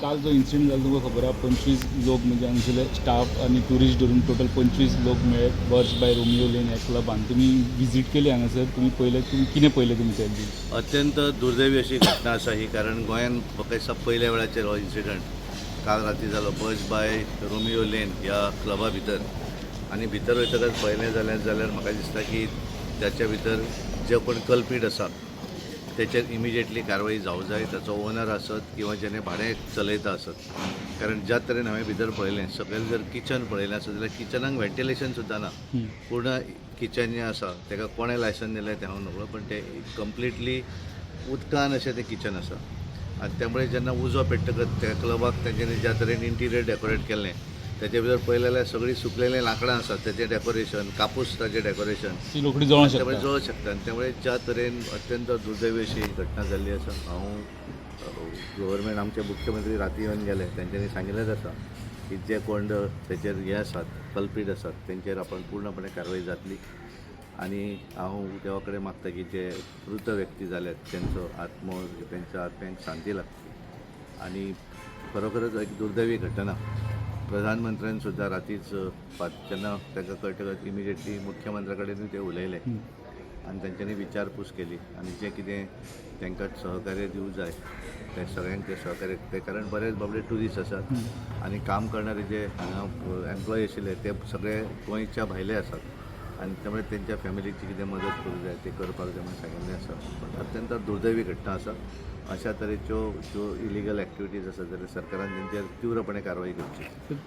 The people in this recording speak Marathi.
काल जो इन्सिडेंट झाला तुमकां खबर आहा 25 लोक म्हणजे हांगसरले स्टाफ आनी ट्युरिस्ट धरून टोटल 25 लोक मेळ्ळे बर्ज बाय रोमियो लेन ह्या क्लबान तुमी विजीट केली हांगासर तुमी कितें पळयलें तुमी त्या दीस अत्यंत दुर्दैवी अशी घटना आसा ही कारण गोंयान म्हाका दिसता पयल्या वेळाचेर हो इन्सिडंट काल राती जालो बर्ज बाय रोमियो लेन ह्या क्लबा भितर आनी भितर वयतकच पळयलें जाल्यार म्हाका दिसता की त्याच्या भितर जे कोण कल्पीट आसा त्याचेर इमिजिएटली कारवाई जावं जाय ताचो ओनर आसत किंवा जेणे भाडें चलयता आसत कारण ज्या तरेन हांवें भितर पळयलें सकयल जर किचन पळयलें आसत जाल्यार किचनाक व्हेंटिलेशन सुद्दां ना पूर्ण किचन जें आसा ताका कोणें लायसन दिलें तें हांव नकळो पण तें कंप्लिटली उदकान अशें तें किचन आसा आनी त्यामुळे जेन्ना उजो पेट्टकच त्या क्लबाक तेंच्यांनी ज्या तरेन इंटिरियर डेकोरेट केल्लें त्याच्या भितर पळयलें जाल्यार सगळीं सुकलेलीं लांकडां आसात तेचें डेकोरेशन कापूस ताचें डेकोरेशन ती रोखडी जळोंक त्यामुळे शकता जळूंक शकता आनी त्यामुळे ज्या तरेन अत्यंत दुर्दैवी अशी घटना जाल्ली आसा हांव गव्हर्मेंट आमचे मुख्यमंत्री राती येवन गेले तेंच्यांनी सांगिल्लेच आसा की जे कोण तेचेर हे आसात कल्पीट आसात तेंचेर आपण पूर्णपणे कारवाई जातली आनी हांव देवा कडेन मागता की जे मृत व्यक्ती जाल्यात त्यांच्या आत्म्यांक शांती लागतली आनी खरोखरच एक दुर्दैवी घटना प्रधानमंत्र्यान सुद्दां रातीच जेन्ना ताका कळटकच इमिजिएटली मुख्यमंत्र्या कडेनूय ते उलयले आनी तांच्यांनी विचारपूस केली आनी जें कितें तांकां सहकार्य दिवं जाय ते सगळ्यांक ते सहकार्य ते कारण बरेच बाबडे ट्युरिस्ट आसात आनी काम करणारे जे हांगा एम्प्लॉय आशिल्ले ते सगळे गोंयच्या भायले आसात आनी त्यामुळे तेंच्या फॅमिलीची कितें मदत करूं जाय ते करपाक जाय म्हणून सांगिल्लें आसा पण अत्यंत दुर्दैवी घटना आसा अशा तरेच्यो ज्यो इलिगल एक्टिविटीज आसात जाल्यार सरकारान तेंचेर तीव्रपणे कारवाई करची